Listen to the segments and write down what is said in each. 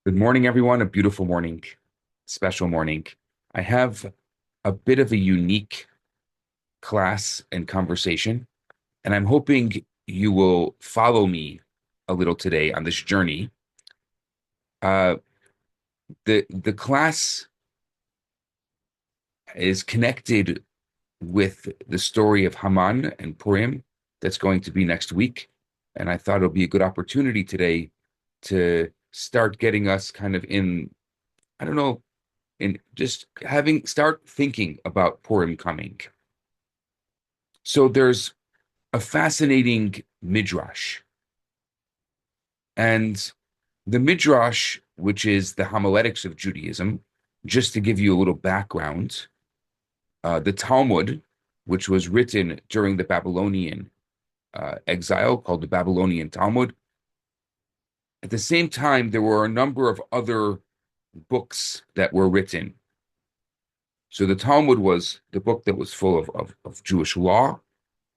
Good morning, everyone. A beautiful morning, special morning. I have a bit of a unique class and conversation, and I'm hoping you will follow me a little today on this journey. Uh, the class is connected with the story of Haman and Purim that's going to be next week, and I thought it'll be a good opportunity today to start getting us kind of in, I don't know, and just having start thinking about Purim coming. So there's a fascinating Midrash, and the Midrash, which is the homiletics of Judaism, just to give you a little background, the Talmud, which was written during the Babylonian exile, called the Babylonian Talmud. At the same time, there were a number of other books that were written. So the Talmud was the book that was full of Jewish law.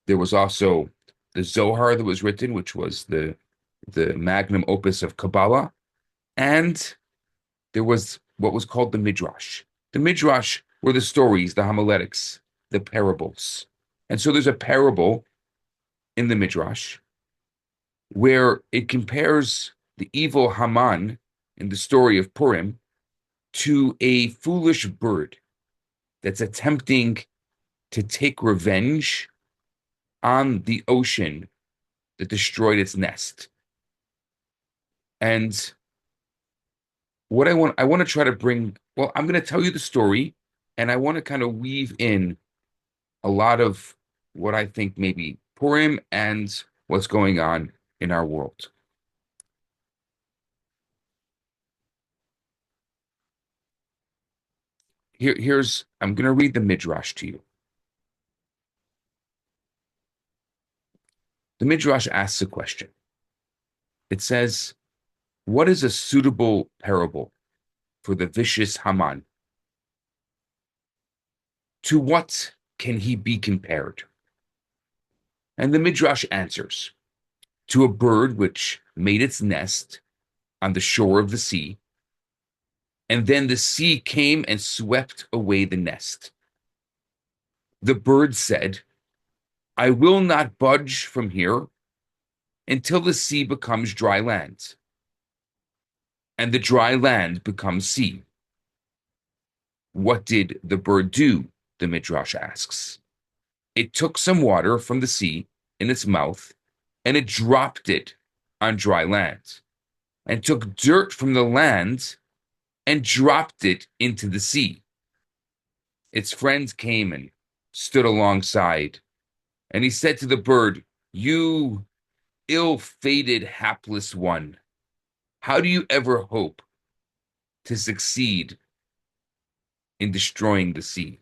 There was also the Zohar that was written, which was the magnum opus of Kabbalah, and there was what was called the Midrash. The Midrash were the stories, the homiletics, the parables. And so there's a parable in the Midrash where it compares the evil Haman in the story of Purim to a foolish bird that's attempting to take revenge on the ocean that destroyed its nest. And what I want to try to bring, well, I'm going to tell you the story, and I want to kind of weave in a lot of what I think maybe Purim and what's going on in our world. I'm going to read the Midrash to you. The Midrash asks a question. It says, what is a suitable parable for the vicious Haman? To what can he be compared? And the Midrash answers, to a bird which made its nest on the shore of the sea, and then the sea came and swept away the nest. The bird said, I will not budge from here until the sea becomes dry land, and the dry land becomes sea. What did the bird do? The Midrash asks. It took some water from the sea in its mouth, and it dropped it on dry land, and took dirt from the land and dropped it into the sea. Its friends came and stood alongside, and he said to the bird, you ill-fated, hapless one, how do you ever hope to succeed in destroying the sea?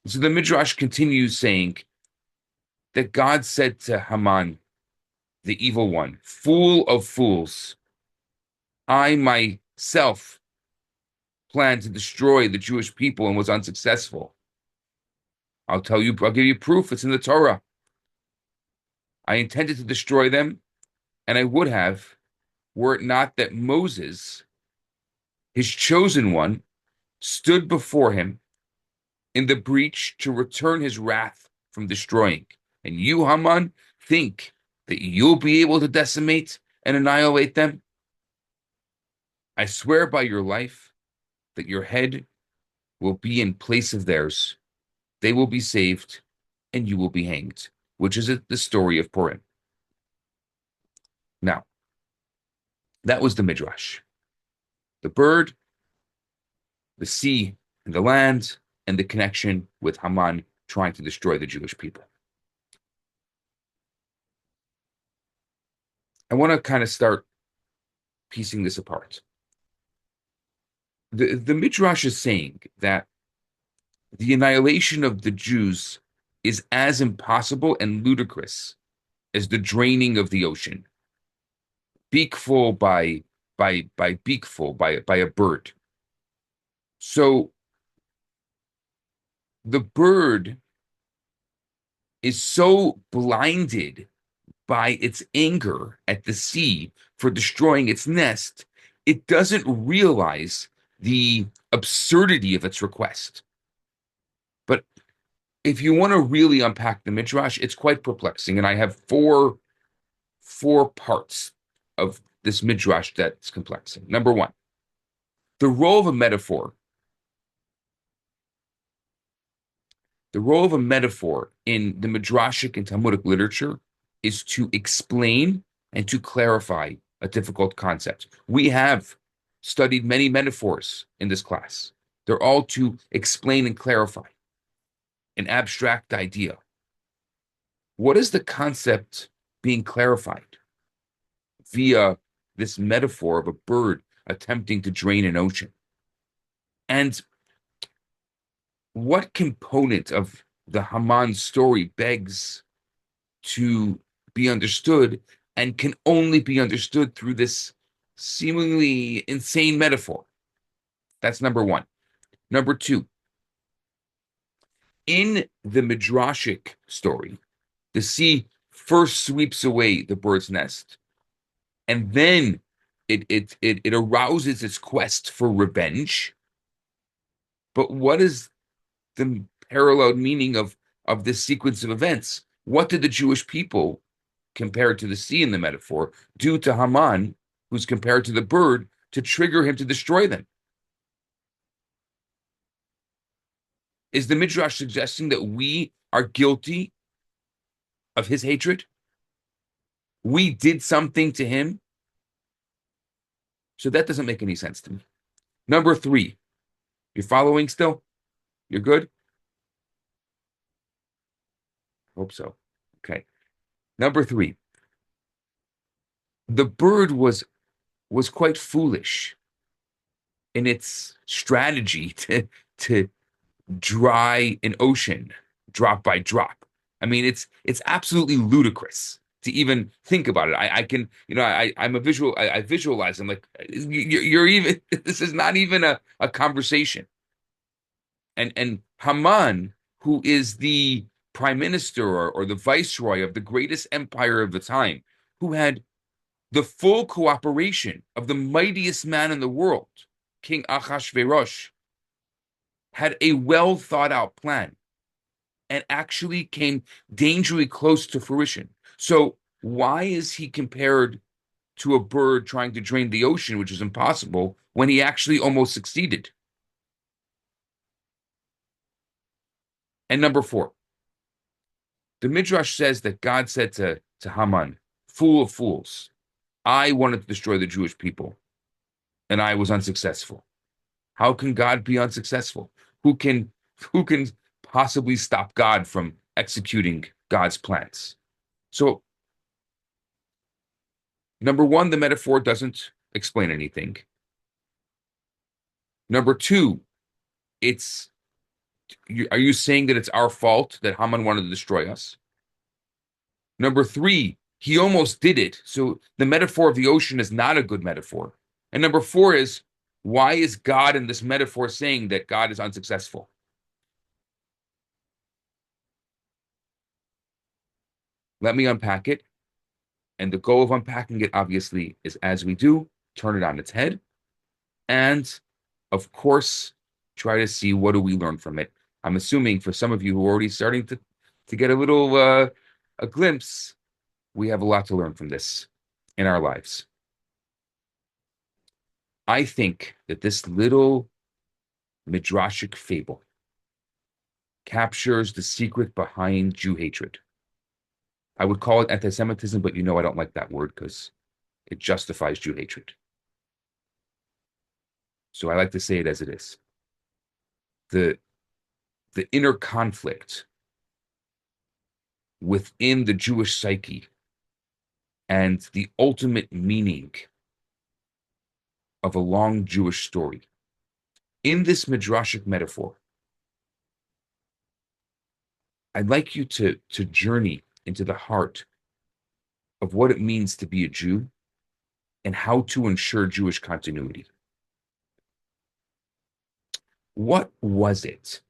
So the Midrash continues saying that God said to Haman, the evil one, fool of fools, I myself planned to destroy the Jewish people and was unsuccessful. I'll give you proof. It's in the Torah. I intended to destroy them, and I would have, were it not that Moses, his chosen one, stood before him in the breach to return his wrath from destroying. And you, Haman, think that you'll be able to decimate and annihilate them? I swear by your life that your head will be in place of theirs. They will be saved, and you will be hanged, which is the story of Purim. Now, that was the Midrash. The bird, the sea, and the land, and the connection with Haman trying to destroy the Jewish people. I want to kind of start piecing this apart. The Midrash is saying that the annihilation of the Jews is as impossible and ludicrous as the draining of the ocean, beakful by beakful by a bird. So the bird is so blinded by its anger at the sea for destroying its nest, it doesn't realize the absurdity of its request. But if you want to really unpack the Midrash, it's quite perplexing. And I have four parts of this Midrash that's complexing. Number one, the role of a metaphor. The role of a metaphor in the Midrashic and Talmudic literature is to explain and to clarify a difficult concept. We have studied many metaphors in this class. They're all to explain and clarify an abstract idea. What is the concept being clarified via this metaphor of a bird attempting to drain an ocean? And what component of the Haman story begs to be understood and can only be understood through this seemingly insane metaphor? That's number one. Number two, in the Midrashic story, the sea first sweeps away the bird's nest, and then it arouses its quest for revenge. But what is the parallel meaning of this sequence of events? What did the Jewish people, compared to the sea in the metaphor, do to Haman, who's compared to the bird, to trigger him to destroy them? Is the Midrash suggesting that we are guilty of his hatred? We did something to him? So that doesn't make any sense to me. Number three, you're following still? You're good? Hope so. Okay. Number three, the bird was quite foolish in its strategy to dry an ocean drop by drop. I mean, it's absolutely ludicrous to even think about it. I can, I'm a visual. I visualize. I'm like, you're even. This is not even a conversation. And Haman, who is the prime minister or the viceroy of the greatest empire of the time, who had the full cooperation of the mightiest man in the world, King Achashverosh, had a well thought out plan and actually came dangerously close to fruition. So why is he compared to a bird trying to drain the ocean, which is impossible, when he actually almost succeeded? And number four, the Midrash says that God said to Haman, fool of fools, I wanted to destroy the Jewish people, and I was unsuccessful. How can God be unsuccessful? Who can who can possibly stop God from executing God's plans? So, number one, the metaphor doesn't explain anything. Number two, it's are you saying that it's our fault that Haman wanted to destroy us? Number three, he almost did it. So the metaphor of the ocean is not a good metaphor. And number four is, why is God in this metaphor saying that God is unsuccessful? Let me unpack it. And the goal of unpacking it, obviously, is as we do, turn it on its head. And of course, try to see what do we learn from it. I'm assuming for some of you who are already starting to get a little a glimpse, we have a lot to learn from this in our lives. I think that this little midrashic fable captures the secret behind Jew hatred. I would call it antisemitism, but I don't like that word because it justifies Jew hatred. So I like to say it as it is. The inner conflict within the Jewish psyche and the ultimate meaning of a long Jewish story. In this midrashic metaphor, I'd like you to journey into the heart of what it means to be a Jew and how to ensure Jewish continuity. What was it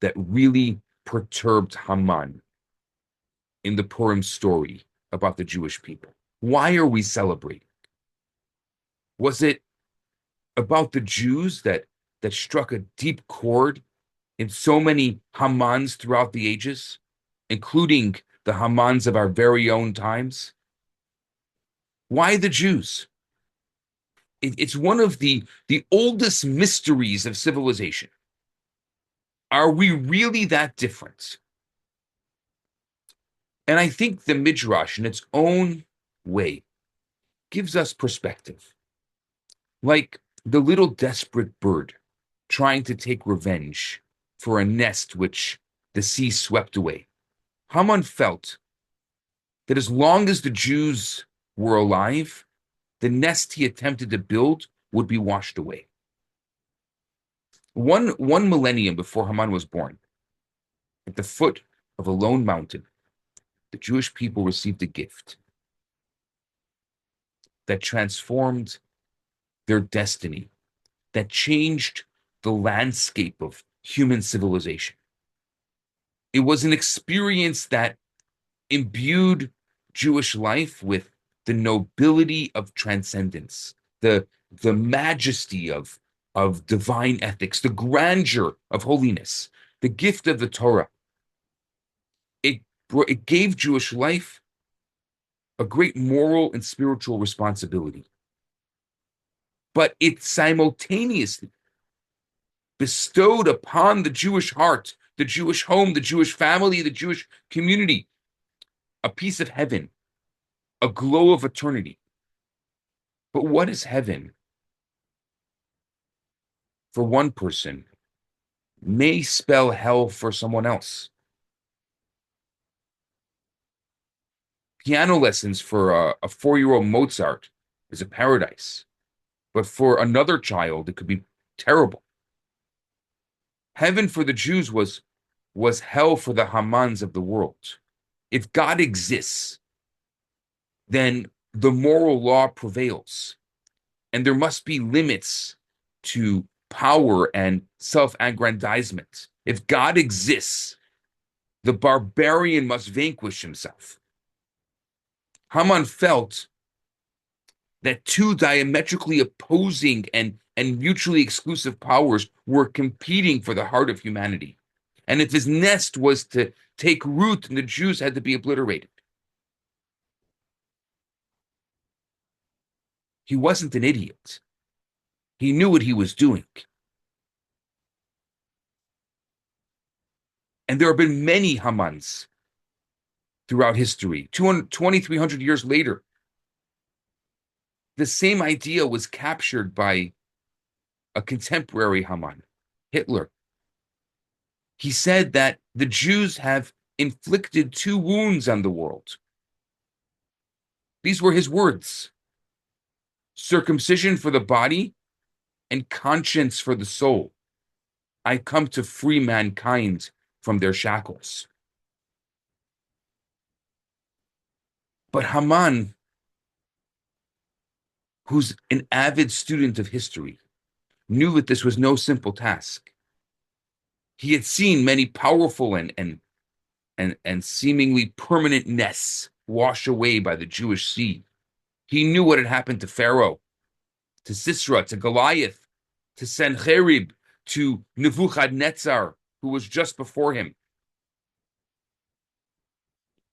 that really perturbed Haman in the Purim story about the Jewish people? Why are we celebrating? Was it about the Jews that struck a deep chord in so many Hamans throughout the ages, including the Hamans of our very own times? Why the Jews? It's one of the oldest mysteries of civilization. Are we really that different? And I think the Midrash, in its own way, gives us perspective. Like the little desperate bird trying to take revenge for a nest which the sea swept away. Haman felt that as long as the Jews were alive, the nest he attempted to build would be washed away. One millennium before Haman was born, at the foot of a lone mountain, the Jewish people received a gift that transformed their destiny, that changed the landscape of human civilization. It was an experience that imbued Jewish life with the nobility of transcendence, the majesty of divine ethics, the grandeur of holiness, the gift of the Torah. It gave Jewish life a great moral and spiritual responsibility. But it simultaneously bestowed upon the Jewish heart, the Jewish home, the Jewish family, the Jewish community, a piece of heaven, a glow of eternity. But what is heaven? For one person, may spell hell for someone else. Piano lessons for a 4-year-old Mozart is a paradise, but for another child, it could be terrible. Heaven for the Jews was hell for the Hamans of the world. If God exists, then the moral law prevails, and there must be limits to power and self-aggrandizement. If God exists, the barbarian must vanquish himself. Haman felt that two diametrically opposing and mutually exclusive powers were competing for the heart of humanity. And if his nest was to take root, then the Jews had to be obliterated. He wasn't an idiot. He knew what he was doing. And there have been many Hamans throughout history. 2,300 years later, the same idea was captured by a contemporary Haman, Hitler. He said that the Jews have inflicted two wounds on the world. These were his words: circumcision for the body and conscience for the soul. I come to free mankind from their shackles. But Haman, who's an avid student of history, knew that this was no simple task. He had seen many powerful and seemingly permanent nests washed away by the Jewish sea. He knew what had happened to Pharaoh, to Sisera, to Goliath, to Sennacherib, to Nebuchadnezzar, who was just before him.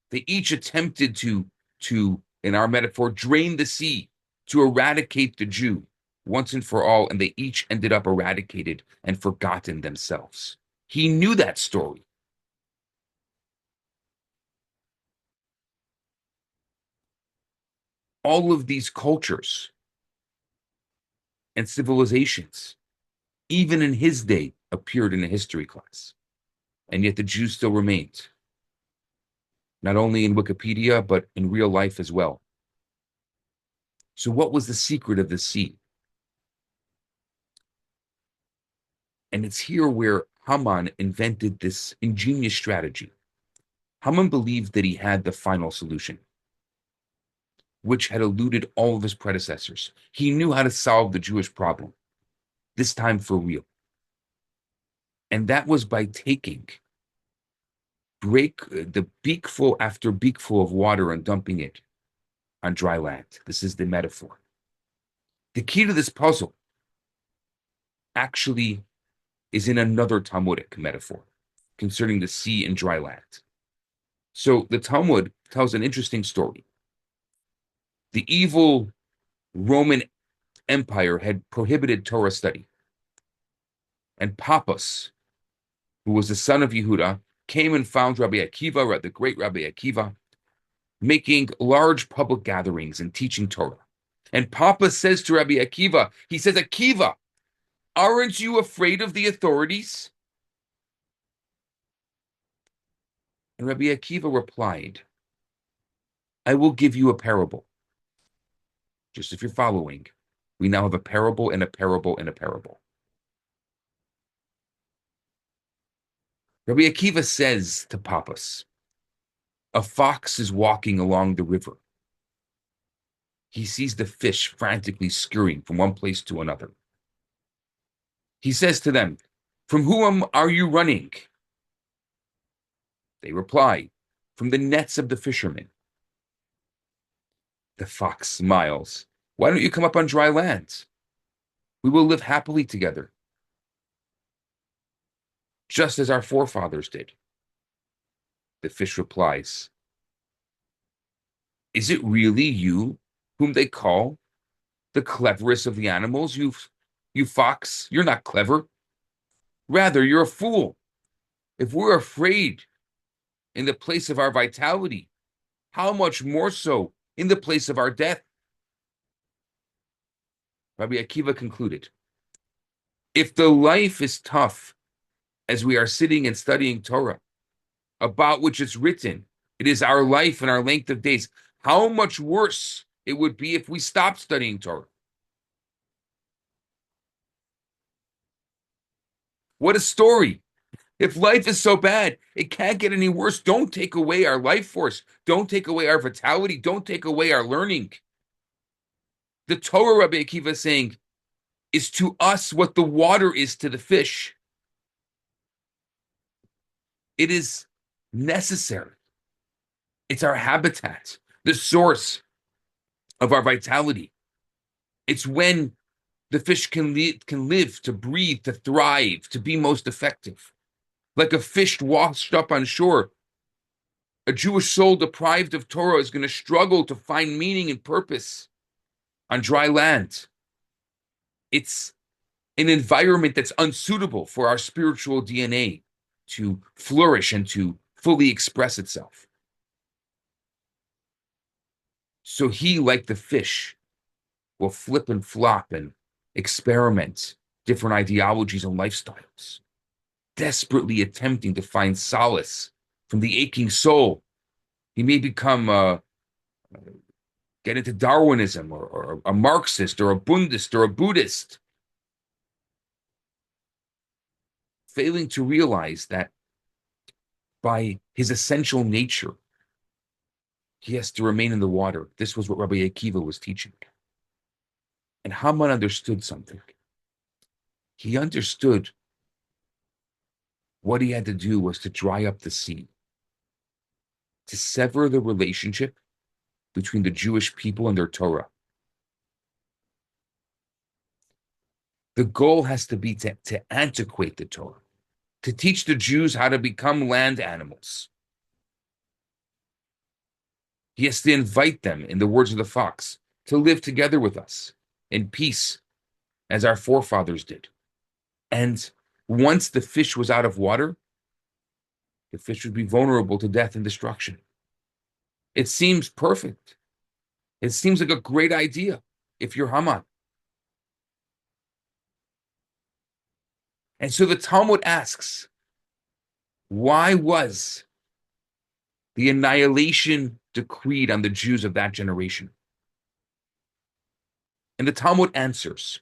They each attempted to, in our metaphor, drain the sea, to eradicate the Jew once and for all, and they each ended up eradicated and forgotten themselves. He knew that story. All of these cultures and civilizations, even in his day, appeared in a history class. And yet the Jews still remained, not only in Wikipedia, but in real life as well. So what was the secret of the sea? And it's here where Haman invented this ingenious strategy. Haman believed that he had the final solution, which had eluded all of his predecessors. He knew how to solve the Jewish problem, this time for real. And that was by taking break the beakful after beakful of water and dumping it on dry land. This is the metaphor. The key to this puzzle actually is in another Talmudic metaphor concerning the sea and dry land. So the Talmud tells an interesting story. The evil Roman Empire had prohibited Torah study. And Pappus, who was the son of Yehuda, came and found Rabbi Akiva, the great Rabbi Akiva, making large public gatherings and teaching Torah. And Pappus says to Rabbi Akiva, he says, Akiva, aren't you afraid of the authorities? And Rabbi Akiva replied, I will give you a parable. Just if you're following, we now have a parable and a parable and a parable. Rabbi Akiva says to Pappus, a fox is walking along the river. He sees the fish frantically scurrying from one place to another. He says to them, from whom are you running? They reply, from the nets of the fishermen. The fox smiles. Why don't you come up on dry land? We will live happily together, just as our forefathers did. The fish replies, is it really you whom they call the cleverest of the animals? You fox, you're not clever. Rather, you're a fool. If we're afraid in the place of our vitality, how much more so in the place of our death? Rabbi Akiva concluded, if the life is tough as we are sitting and studying Torah, about which it's written, it is our life and our length of days, how much worse it would be if we stopped studying Torah. What a story. If life is so bad, it can't get any worse. Don't take away our life force. Don't take away our vitality. Don't take away our learning. The Torah, Rabbi Akiva is saying, is to us what the water is to the fish. It is necessary. It's our habitat, the source of our vitality. It's when the fish can live, to breathe, to thrive, to be most effective. Like a fish washed up on shore, a Jewish soul deprived of Torah is going to struggle to find meaning and purpose on dry land. It's an environment that's unsuitable for our spiritual DNA to flourish and to fully express itself. So he, like the fish, will flip and flop and experiment different ideologies and lifestyles, desperately attempting to find solace from the aching soul. He may become get into Darwinism or a Marxist or a Bundist or a Buddhist, failing to realize that by his essential nature, he has to remain in the water. This was what Rabbi Akiva was teaching. And Haman understood something. He understood what he had to do was to dry up the sea, to sever the relationship between the Jewish people and their Torah. The goal has to be to antiquate the Torah, to teach the Jews how to become land animals. He has to invite them, in the words of the fox, to live together with us in peace, as our forefathers did. And once the fish was out of water, the fish would be vulnerable to death and destruction. It seems perfect. It seems like a great idea if you're Haman. And so the Talmud asks, why was the annihilation decreed on the Jews of that generation? And the Talmud answers,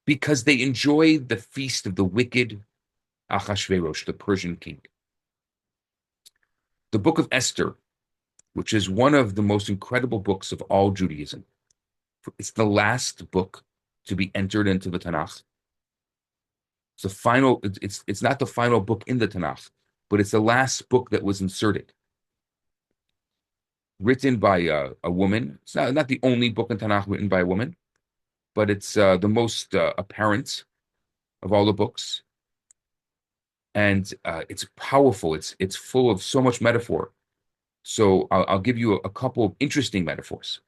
because they enjoyed the feast of the wicked Achashverosh, the Persian king. The book of Esther, which is one of the most incredible books of all Judaism. It's the last book to be entered into the Tanakh. It's not the final book in the Tanakh, but it's the last book that was inserted, written by a woman. It's not the only book in Tanakh written by a woman, but it's the most apparent of all the books, and it's powerful. It's full of so much metaphor. So I'll give you a couple of interesting metaphors.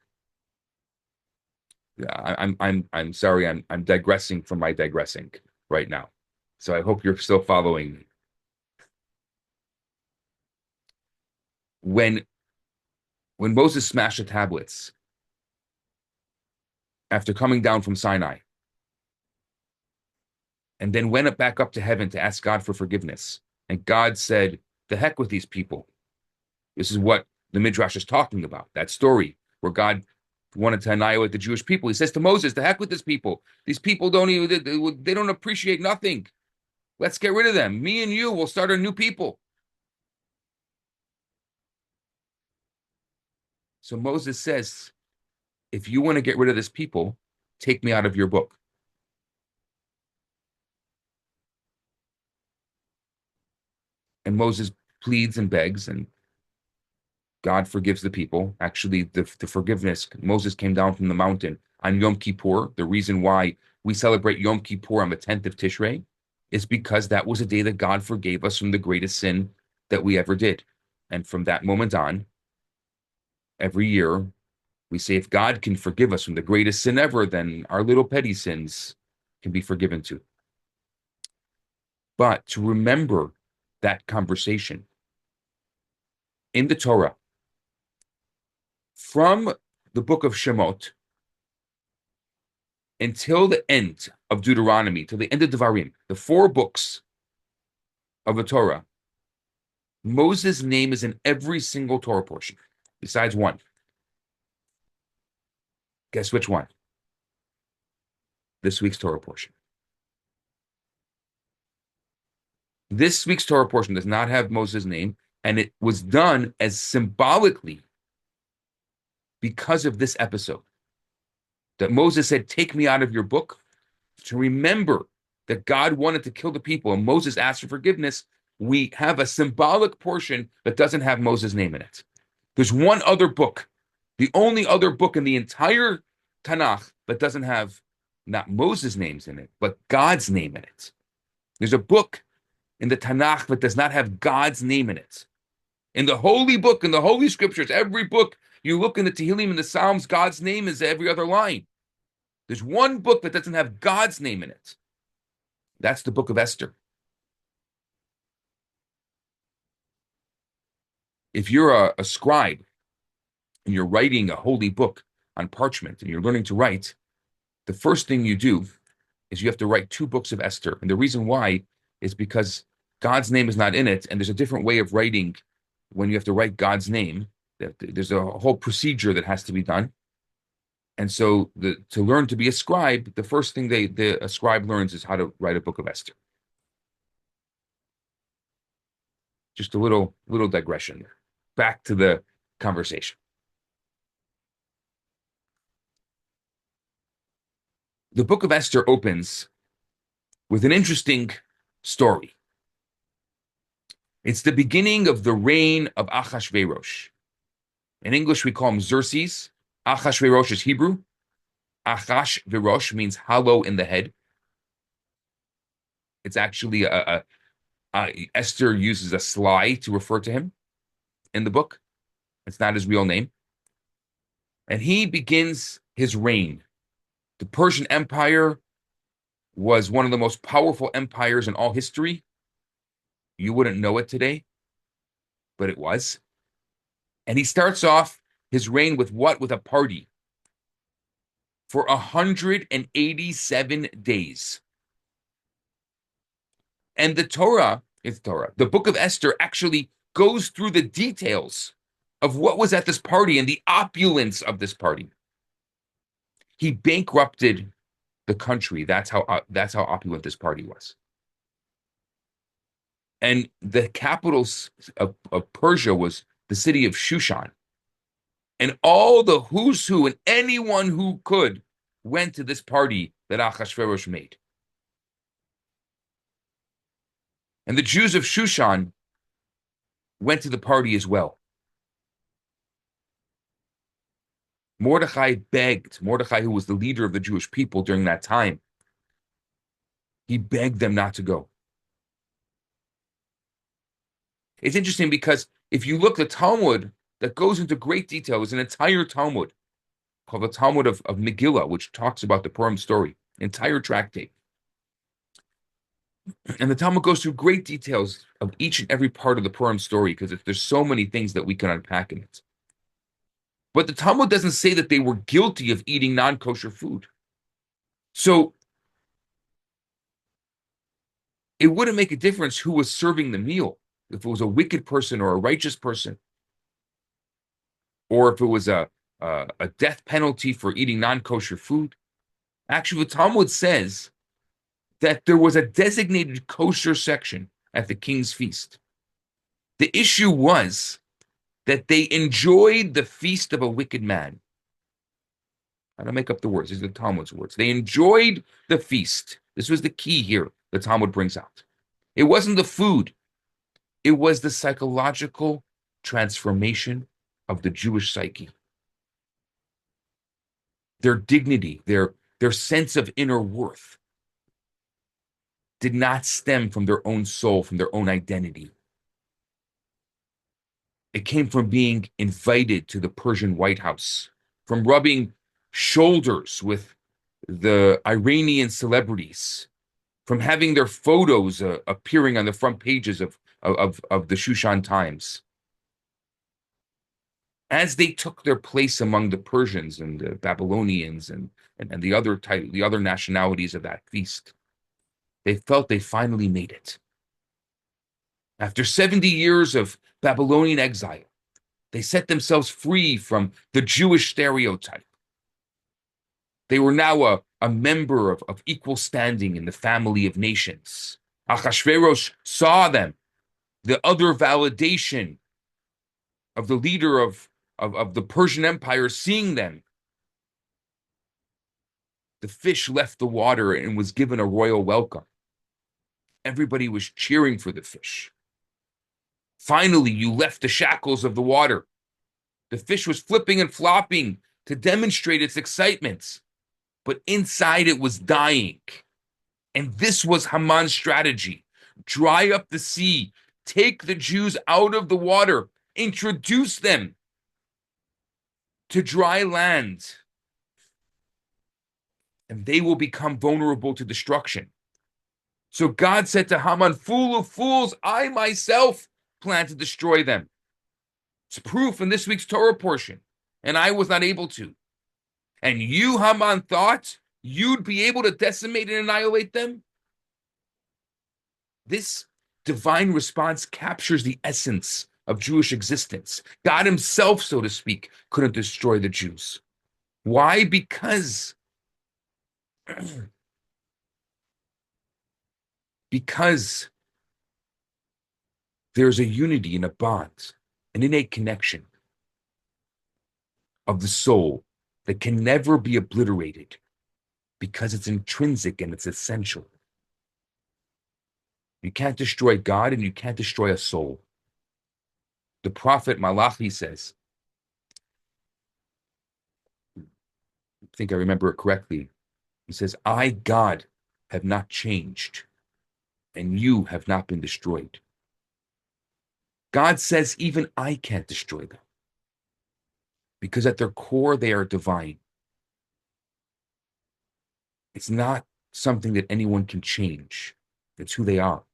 Yeah, I'm sorry, I'm digressing from my digressing right now. So I hope you're still following me. When when Moses smashed the tablets after coming down from Sinai, and then went back up to heaven to ask God for forgiveness, and God said, "The heck with these people." This is what the Midrash is talking about. That story where God wanted to annihilate the Jewish people. He says to Moses, "The heck with these people. These people don't even they don't appreciate nothing. Let's get rid of them. Me and you will start a new people." So Moses says, if you want to get rid of this people, take me out of your book. And Moses pleads and begs, and God forgives the people. Actually, the forgiveness, Moses came down from the mountain on Yom Kippur. The reason why we celebrate Yom Kippur on the 10th of Tishrei is because that was a day that God forgave us from the greatest sin that we ever did. And from that moment on, every year, we say, if God can forgive us from the greatest sin ever, then our little petty sins can be forgiven too. But to remember that conversation in the Torah, from the book of Shemot until the end of Deuteronomy, till the end of Devarim, the four books of the Torah, Moses' name is in every single Torah portion, besides one. Guess which one? This week's Torah portion. This week's Torah portion does not have Moses' name, and it was done as symbolically because of this episode. That Moses said, "Take me out of your book," to remember that God wanted to kill the people, and Moses asked for forgiveness. We have a symbolic portion that doesn't have Moses' name in it. There's one other book, the only other book in the entire Tanakh that doesn't have not Moses' names in it, but God's name in it. There's a book in the Tanakh that does not have God's name in it. In the holy book, in the holy scriptures, every book, you look in the Tehillim and the Psalms, God's name is every other line. There's one book that doesn't have God's name in it. That's the book of Esther. If you're a scribe and you're writing a holy book on parchment and you're learning to write, the first thing you do is you have to write two books of Esther. And the reason why is because God's name is not in it, and there's a different way of writing when you have to write God's name. There's a whole procedure that has to be done. And so to learn to be a scribe, the first thing a scribe learns is how to write a book of Esther. Just a little digression there. Back to the conversation. The book of Esther opens with an interesting story. It's the beginning of the reign of Achashverosh. In English, we call him Xerxes. Achashverosh is Hebrew. Achashverosh means hollow in the head. It's actually Esther uses a sly to refer to him in the book. It's not his real name. And he begins his reign. The Persian Empire was one of the most powerful empires in all history. You wouldn't know it today, but it was. And he starts off his reign with what? With a party for 187 days. And the Torah, the book of Esther actually goes through the details of what was at this party and the opulence of this party. He bankrupted the country. That's how opulent this party was. And the capital of Persia was the city of Shushan. And all the who's who and anyone who could went to this party that Achashverosh made. And the Jews of Shushan went to the party as well. Mordecai begged, Mordecai, who was the leader of the Jewish people during that time, he begged them not to go. It's interesting because if you look at the Talmud, that goes into great detail, is an entire Talmud called the Talmud of Megillah, which talks about the Purim story, entire tractate. And the Talmud goes through great details of each and every part of the Purim story because there's so many things that we can unpack in it. But the Talmud doesn't say that they were guilty of eating non-kosher food. So it wouldn't make a difference who was serving the meal, if it was a wicked person or a righteous person, or if it was a death penalty for eating non-kosher food. Actually, the Talmud says that there was a designated kosher section at the king's feast. The issue was that they enjoyed the feast of a wicked man. I don't make up the words. These are the Talmud's words. They enjoyed the feast. This was the key here the Talmud brings out. It wasn't the food. It was the psychological transformation of the Jewish psyche. Their dignity, their sense of inner worth did not stem from their own soul, from their own identity. It came from being invited to the Persian White House, from rubbing shoulders with the Iranian celebrities, from having their photos appearing on the front pages of the Shushan Times. As they took their place among the Persians and the Babylonians and the other nationalities of that feast, they felt they finally made it. After 70 years of Babylonian exile, they set themselves free from the Jewish stereotype. They were now a member of equal standing in the family of nations. Achashverosh saw them, the other validation of the leader of the Persian Empire, seeing them. The fish left the water and was given a royal welcome. Everybody was cheering for the fish. Finally, you left the shackles of the water. The fish was flipping and flopping to demonstrate its excitement, but inside it was dying. And this was Haman's strategy. Dry up the sea, take the Jews out of the water, introduce them to dry land, and they will become vulnerable to destruction. So God said to Haman, "Fool of fools, I myself plan to destroy them." It's proof in this week's Torah portion, and I was not able to. And you, Haman, thought you'd be able to decimate and annihilate them? This divine response captures the essence of Jewish existence. God himself, so to speak, couldn't destroy the Jews. Why? Because there's a unity and a bond, an innate connection of the soul that can never be obliterated because it's intrinsic and it's essential. You can't destroy God and you can't destroy a soul. The prophet Malachi says, I think I remember it correctly, he says, "I, God, have not changed, and you have not been destroyed." God says, even I can't destroy them, because at their core, they are divine. It's not something that anyone can change. It's who they are.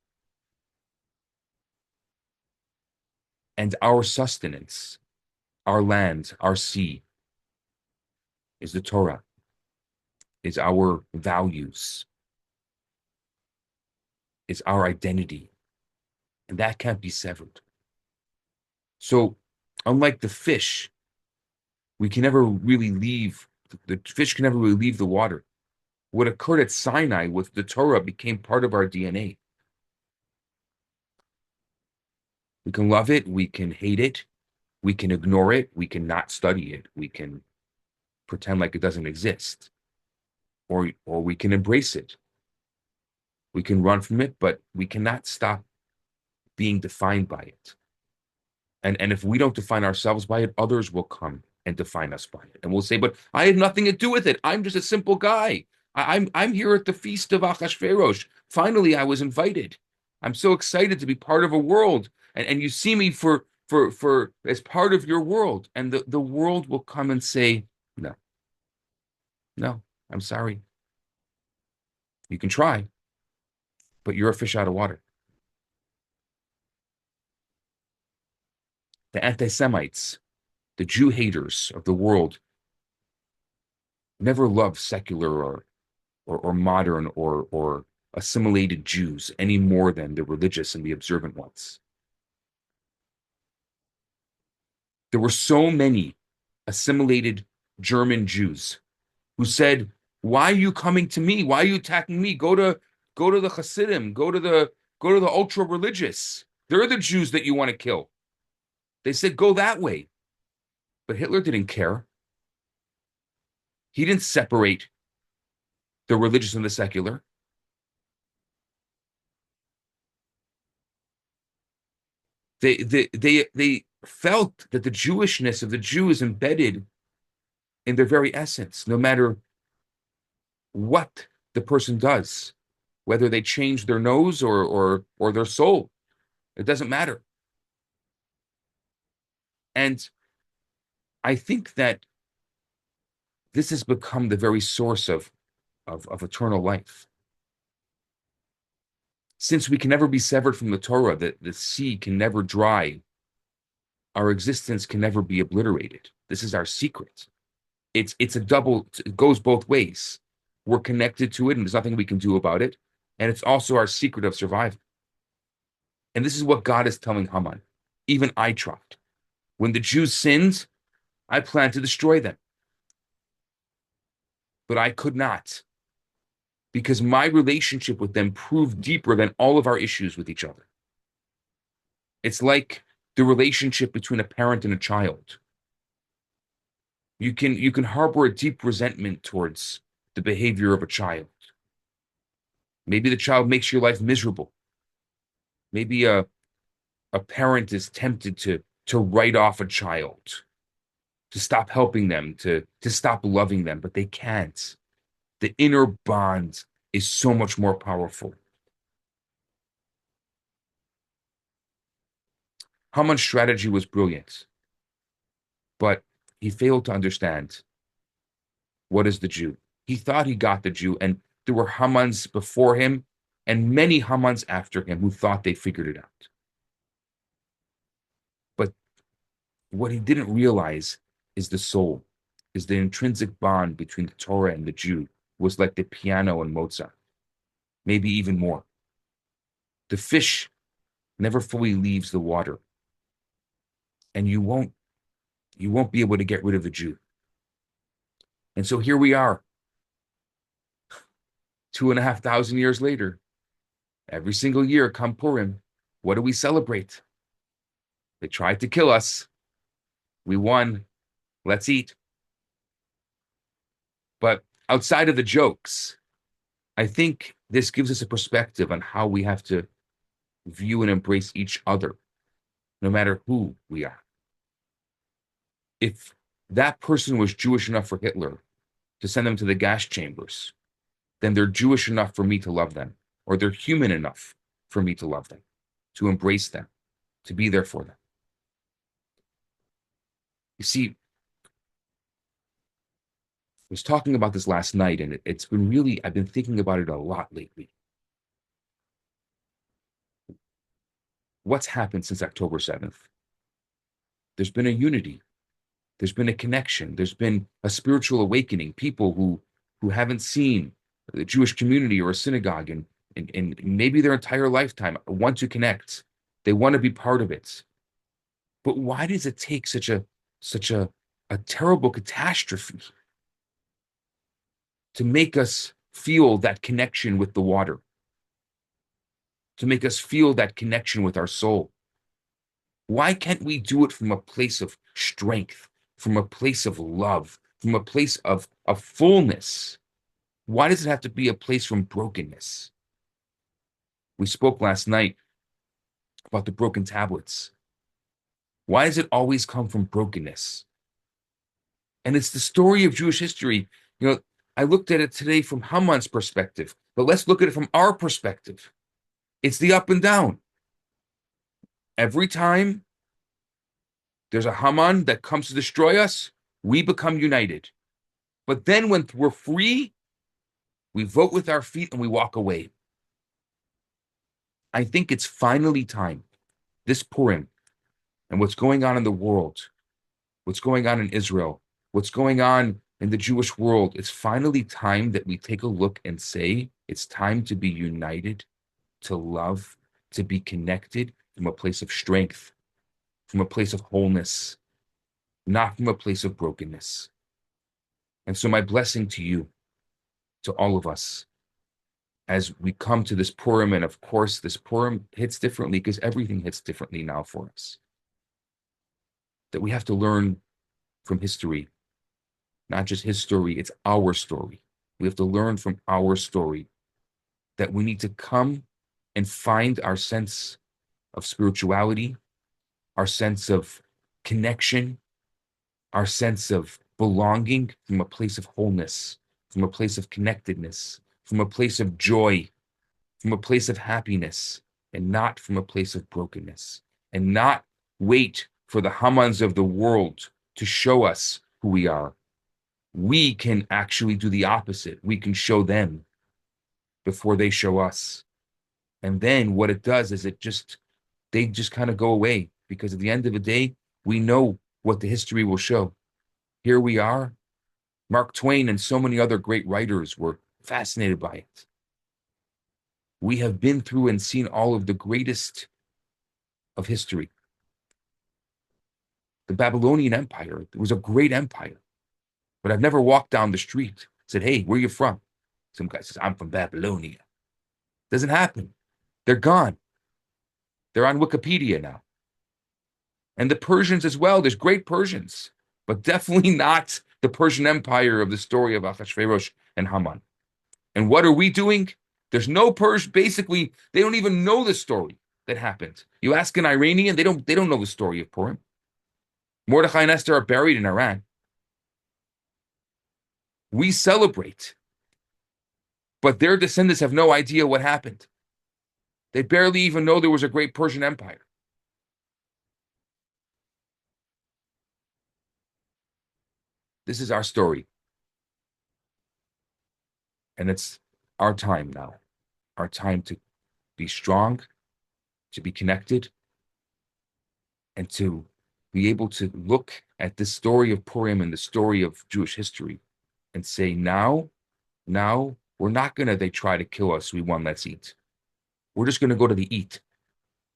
And our sustenance, our land, our sea, is the Torah, is our values, is our identity. And that can't be severed. So, unlike the fish, we can never really leave, the fish can never really leave the water. What occurred at Sinai with the Torah became part of our DNA. We can love it, we can hate it, we can ignore it, we can not study it, we can pretend like it doesn't exist, or we can embrace it. We can run from it, but we cannot stop being defined by it. And if we don't define ourselves by it, others will come and define us by it. And we'll say, but I had nothing to do with it. I'm just a simple guy. I'm here at the feast of Achashverosh. Finally, I was invited. I'm so excited to be part of a world. And you see me for as part of your world. And the world will come and say, no, no, I'm sorry. You can try, but you're a fish out of water. The anti-Semites, the Jew haters of the world, never loved secular or modern or assimilated Jews any more than the religious and the observant ones. There were so many assimilated German Jews who said, "Why are you coming to me? Why are you attacking me? Go to the Hasidim, go to the ultra religious. They're the Jews that you want to kill." They said, "Go that way." But Hitler didn't care. He didn't separate the religious and the secular. They felt that the Jewishness of the Jew is embedded in their very essence, no matter what the person does, whether they change their nose or their soul. It doesn't matter. And I think that this has become the very source of eternal life. Since we can never be severed from the Torah, the sea can never dry, our existence can never be obliterated. This is our secret. It's a double, it goes both ways. We're connected to it, and there's nothing we can do about it. And it's also our secret of survival. And this is what God is telling Haman. Even I tried. When the Jews sinned, I planned to destroy them. But I could not, because my relationship with them proved deeper than all of our issues with each other. It's like the relationship between a parent and a child. You can harbor a deep resentment towards the behavior of a child. Maybe the child makes your life miserable. Maybe a parent is tempted to write off a child, to stop helping them, to stop loving them, but they can't. The inner bond is so much more powerful. Haman's strategy was brilliant, but he failed to understand what is the Jew. He thought he got the Jew, and there were Hamans before him and many Hamans after him who thought they figured it out. But what he didn't realize is the soul, is the intrinsic bond between the Torah and the Jew was like the piano and Mozart, maybe even more. The fish never fully leaves the water, and you won't be able to get rid of the Jew. And so here we are, 2,500 years later. Every single year, come Purim, what do we celebrate? They tried to kill us. We won. Let's eat. But outside of the jokes, I think this gives us a perspective on how we have to view and embrace each other, no matter who we are. If that person was Jewish enough for Hitler to send them to the gas chambers, then they're Jewish enough for me to love them, or they're human enough for me to love them, to embrace them, to be there for them. You see, I was talking about this last night, and it's been really, I've been thinking about it a lot lately. What's happened since October 7th? There's been a unity. There's been a connection. There's been a spiritual awakening. People who haven't seen the Jewish community or a synagogue in maybe their entire lifetime want to connect. They want to be part of it. But why does it take such a terrible catastrophe to make us feel that connection with the water, to make us feel that connection with our soul? Why can't we do it from a place of strength, from a place of love, from a place of fullness? Why does it have to be a place from brokenness? We spoke last night about the broken tablets. Why does it always come from brokenness? And it's the story of Jewish history. You know, I looked at it today from Haman's perspective, but let's look at it from our perspective. It's the up and down. Every time there's a Haman that comes to destroy us, we become united. But then when we're free, we vote with our feet and we walk away. I think it's finally time, this Purim, and what's going on in the world, what's going on in Israel, what's going on in the Jewish world, it's finally time that we take a look and say, it's time to be united, to love, to be connected from a place of strength, from a place of wholeness, not from a place of brokenness. And so my blessing to you, to all of us, as we come to this Purim, and of course, this Purim hits differently because everything hits differently now for us, that we have to learn from history, not just his story, it's our story. We have to learn from our story that we need to come and find our sense of spirituality, our sense of connection, our sense of belonging from a place of wholeness, from a place of connectedness, from a place of joy, from a place of happiness, and not from a place of brokenness, and not wait for the Hamans of the world to show us who we are. We can actually do the opposite. We can show them before they show us. And then what it does is they just kind of go away, because at the end of the day, we know what the history will show. Here we are. Mark Twain and so many other great writers were fascinated by it. We have been through and seen all of the greatest of history. The Babylonian Empire, it was a great empire. But I've never walked down the street, said, hey, where are you from? Some guy says, I'm from Babylonia. Doesn't happen. They're gone. They're on Wikipedia now. And the Persians as well. There's great Persians, but definitely not the Persian Empire of the story of Ahasuerus and Haman. And what are we doing? There's no Persian. Basically, they don't even know the story that happened. You ask an Iranian, they don't know the story of Purim. Mordechai and Esther are buried in Iran. We celebrate, but their descendants have no idea what happened. They barely even know there was a great Persian Empire. This is our story. And it's our time now, our time to be strong, to be connected, and to be able to look at this story of Purim and the story of Jewish history and say, now, we're not going to, they try to kill us, we won, let's eat. We're just going to go to the eat.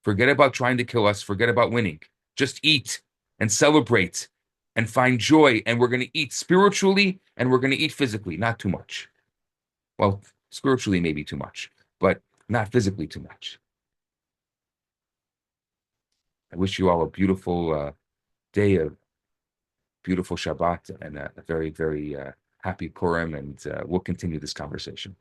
Forget about trying to kill us. Forget about winning. Just eat and celebrate and find joy. And we're going to eat spiritually and we're going to eat physically, not too much. Well, spiritually, maybe too much, but not physically too much. I wish you all a beautiful day, a beautiful Shabbat, and a very, very happy Purim. And we'll continue this conversation.